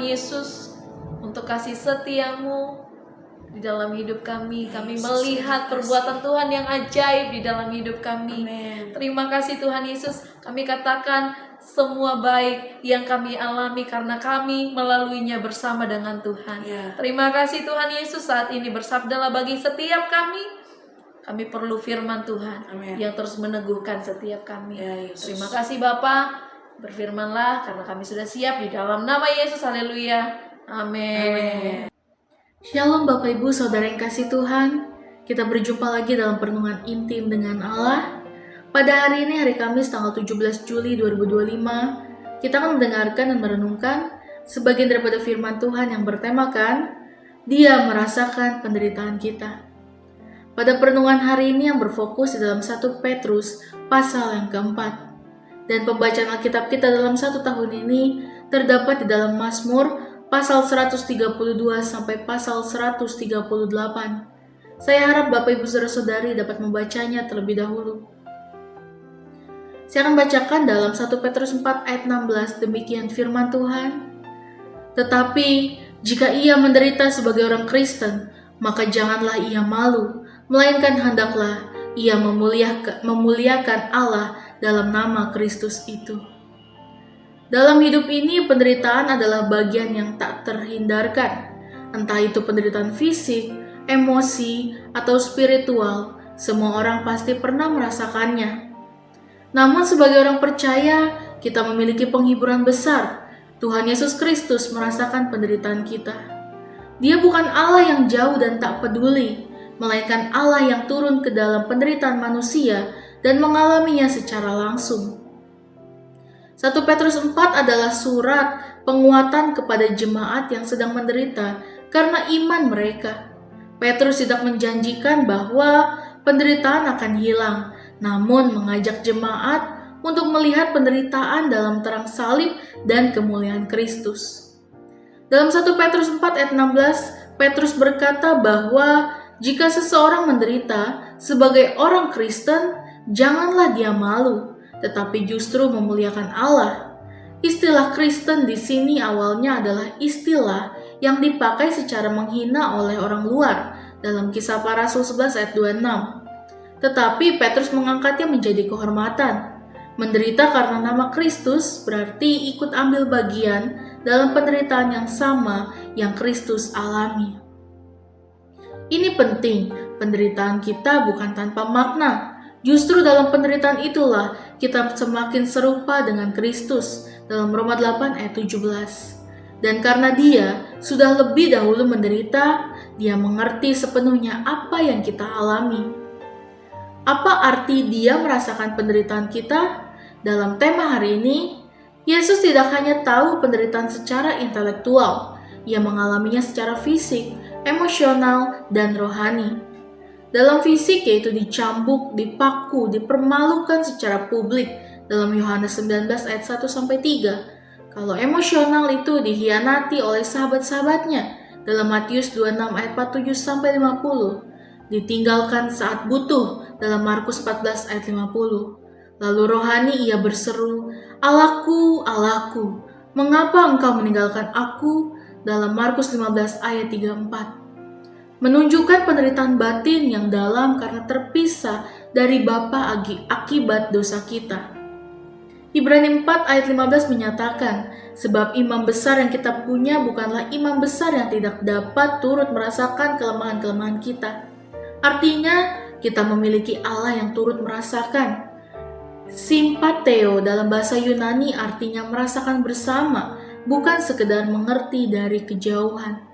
Yesus untuk kasih setia-Mu di dalam hidup kami. Kami melihat perbuatan Tuhan yang ajaib di dalam hidup kami. Amen. Terima kasih Tuhan Yesus. Kami katakan semua baik yang kami alami karena kami melaluinya bersama dengan Tuhan. Ya. Terima kasih Tuhan Yesus. Saat ini bersabdalah bagi setiap kami. Kami perlu firman Tuhan Amen. yang terus meneguhkan setiap kami. Ya, Yesus. Terima kasih Bapa. Berfirmanlah karena kami sudah siap di dalam nama Yesus. Haleluya. Amin. Shalom Bapak Ibu Saudara yang kasih Tuhan. Kita berjumpa lagi dalam perenungan intim dengan Allah. Pada hari ini, hari Kamis tanggal 17 Juli 2025, kita akan mendengarkan dan merenungkan sebagian daripada firman Tuhan yang bertemakan Dia merasakan penderitaan kita. Pada perenungan hari ini yang berfokus di dalam 1 Petrus pasal yang keempat. Dan pembacaan Alkitab kita dalam 1 tahun ini terdapat di dalam Mazmur pasal 132 sampai pasal 138. Saya harap Bapak Ibu Saudara-saudari dapat membacanya terlebih dahulu. Saya akan bacakan dalam 1 Petrus 4 ayat 16, demikian firman Tuhan. Tetapi jika ia menderita sebagai orang Kristen, maka janganlah ia malu, melainkan hendaklah ia memuliakan Allah dalam nama Kristus itu. Dalam hidup ini, penderitaan adalah bagian yang tak terhindarkan. Entah itu penderitaan fisik, emosi, atau spiritual, semua orang pasti pernah merasakannya. Namun sebagai orang percaya, kita memiliki penghiburan besar. Tuhan Yesus Kristus merasakan penderitaan kita. Dia bukan Allah yang jauh dan tak peduli, melainkan Allah yang turun ke dalam penderitaan manusia dan mengalaminya secara langsung. 1 Petrus 4 adalah surat penguatan kepada jemaat yang sedang menderita karena iman mereka. Petrus tidak menjanjikan bahwa penderitaan akan hilang, namun mengajak jemaat untuk melihat penderitaan dalam terang salib dan kemuliaan Kristus. Dalam 1 Petrus 4 ayat 16, Petrus berkata bahwa jika seseorang menderita sebagai orang Kristen, janganlah dia malu, tetapi justru memuliakan Allah. Istilah Kristen di sini awalnya adalah istilah yang dipakai secara menghina oleh orang luar dalam Kisah Para Rasul 11 ayat 26. Tetapi Petrus mengangkatnya menjadi kehormatan. Menderita karena nama Kristus berarti ikut ambil bagian dalam penderitaan yang sama yang Kristus alami. Ini penting, penderitaan kita bukan tanpa makna. Justru dalam penderitaan itulah kita semakin serupa dengan Kristus dalam Roma 8 ayat 17. Dan karena Dia sudah lebih dahulu menderita, Dia mengerti sepenuhnya apa yang kita alami. Apa arti Dia merasakan penderitaan kita? Dalam tema hari ini, Yesus tidak hanya tahu penderitaan secara intelektual, Ia mengalaminya secara fisik, emosional, dan rohani. Dalam fisik yaitu dicambuk, dipaku, dipermalukan secara publik dalam Yohanes 19 ayat 1-3. Kalau emosional itu dihianati oleh sahabat-sahabatnya dalam Matius 26 ayat 47-50. Ditinggalkan saat butuh dalam Markus 14 ayat 50. Lalu rohani ia berseru, "Allahku, Allahku, mengapa engkau meninggalkan aku?" dalam Markus 15 ayat 34. Menunjukkan penderitaan batin yang dalam karena terpisah dari Bapa akibat dosa kita. Ibrani 4 ayat 15 menyatakan, sebab imam besar yang kita punya bukanlah imam besar yang tidak dapat turut merasakan kelemahan-kelemahan kita. Artinya, kita memiliki Allah yang turut merasakan. Simpateo dalam bahasa Yunani artinya merasakan bersama, bukan sekedar mengerti dari kejauhan.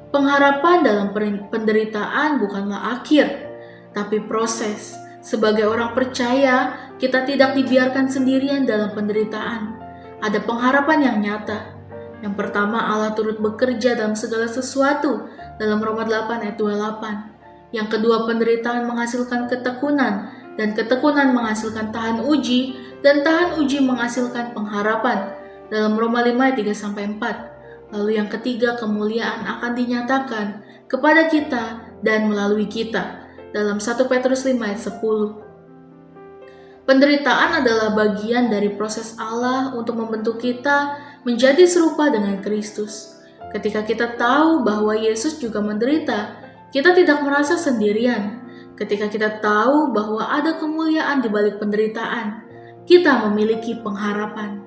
Pengharapan dalam penderitaan bukanlah akhir, tapi proses. Sebagai orang percaya, kita tidak dibiarkan sendirian dalam penderitaan. Ada pengharapan yang nyata. Yang pertama, Allah turut bekerja dalam segala sesuatu dalam Roma 8 ayat 28. Yang kedua, penderitaan menghasilkan ketekunan, dan ketekunan menghasilkan tahan uji, dan tahan uji menghasilkan pengharapan dalam Roma 5 ayat 3-4. Lalu yang ketiga, kemuliaan akan dinyatakan kepada kita dan melalui kita dalam 1 Petrus 5 ayat 10. Penderitaan adalah bagian dari proses Allah untuk membentuk kita menjadi serupa dengan Kristus. Ketika kita tahu bahwa Yesus juga menderita, kita tidak merasa sendirian. Ketika kita tahu bahwa ada kemuliaan di balik penderitaan, kita memiliki pengharapan.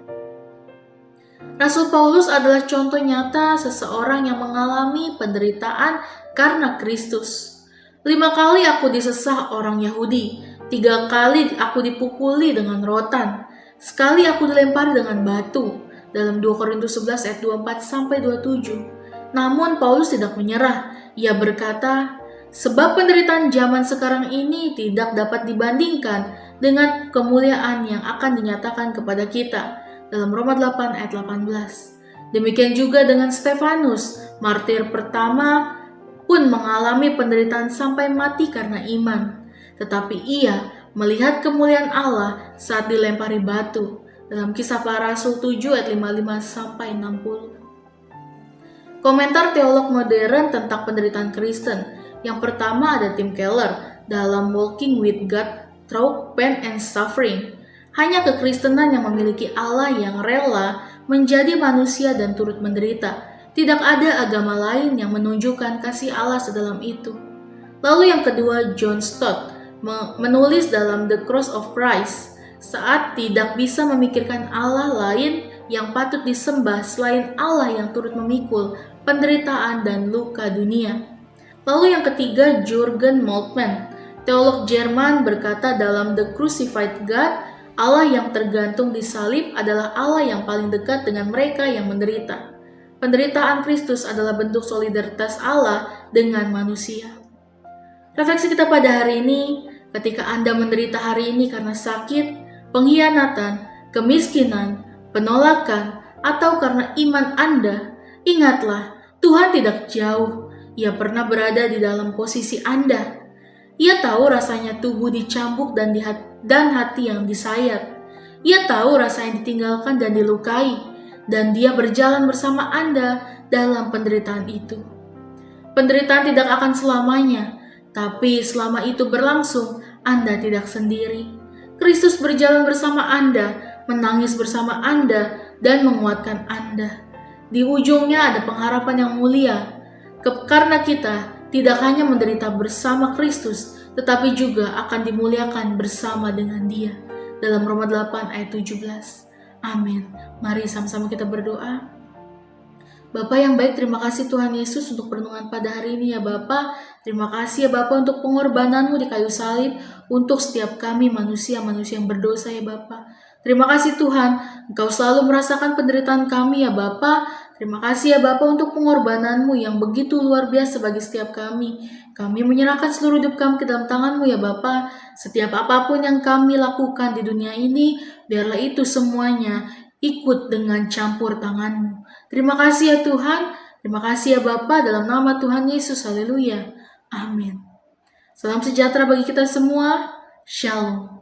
Rasul Paulus adalah contoh nyata seseorang yang mengalami penderitaan karena Kristus. 5 kali aku disesah orang Yahudi, 3 kali aku dipukuli dengan rotan, sekali aku dilempari dengan batu, dalam 2 Korintus 11 ayat 24-27. Namun Paulus tidak menyerah. Ia berkata, sebab penderitaan zaman sekarang ini tidak dapat dibandingkan dengan kemuliaan yang akan dinyatakan kepada kita, dalam Roma 8 ayat 18. Demikian juga dengan Stefanus, martir pertama pun mengalami penderitaan sampai mati karena iman. Tetapi ia melihat kemuliaan Allah saat dilempari batu, dalam Kisah Para Rasul 7 ayat 55-60. Komentar teolog modern tentang penderitaan Kristen. Yang pertama ada Tim Keller dalam Walking with God Through Pain and Suffering. Hanya kekristenan yang memiliki Allah yang rela menjadi manusia dan turut menderita. Tidak ada agama lain yang menunjukkan kasih Allah sedalam itu. Lalu yang kedua, John Stott menulis dalam The Cross of Christ, saat tidak bisa memikirkan Allah lain yang patut disembah selain Allah yang turut memikul penderitaan dan luka dunia. Lalu yang ketiga, Jürgen Moltmann, teolog Jerman, berkata dalam The Crucified God, Allah yang tergantung di salib adalah Allah yang paling dekat dengan mereka yang menderita. Penderitaan Kristus adalah bentuk solidaritas Allah dengan manusia. Refleksi kita pada hari ini, ketika Anda menderita hari ini karena sakit, pengkhianatan, kemiskinan, penolakan, atau karena iman Anda, ingatlah, Tuhan tidak jauh. Ia pernah berada di dalam posisi Anda. Ia tahu rasanya tubuh dicambuk dan hati yang disayat. Ia tahu rasanya ditinggalkan dan dilukai. Dan dia berjalan bersama Anda dalam penderitaan itu. Penderitaan tidak akan selamanya, tapi selama itu berlangsung, Anda tidak sendiri. Kristus berjalan bersama Anda, menangis bersama Anda, dan menguatkan Anda. Di ujungnya ada pengharapan yang mulia, karena kita tidak hanya menderita bersama Kristus, tetapi juga akan dimuliakan bersama dengan Dia. Dalam Roma 8 ayat 17. Amin. Mari sama-sama kita berdoa. Bapa yang baik, terima kasih Tuhan Yesus untuk perenungan pada hari ini ya Bapa. Terima kasih ya Bapa untuk pengorbananmu di kayu salib untuk setiap kami manusia-manusia yang berdosa ya Bapa. Terima kasih Tuhan, Engkau selalu merasakan penderitaan kami ya Bapa. Terima kasih ya Bapa untuk pengorbananmu yang begitu luar biasa bagi setiap kami. Kami menyerahkan seluruh hidup kami ke dalam tangan-Mu ya Bapa. Setiap apapun yang kami lakukan di dunia ini, biarlah itu semuanya ikut dengan campur tangan-Mu. Terima kasih ya Tuhan. Terima kasih ya Bapa, dalam nama Tuhan Yesus. Haleluya. Amin. Salam sejahtera bagi kita semua. Shalom.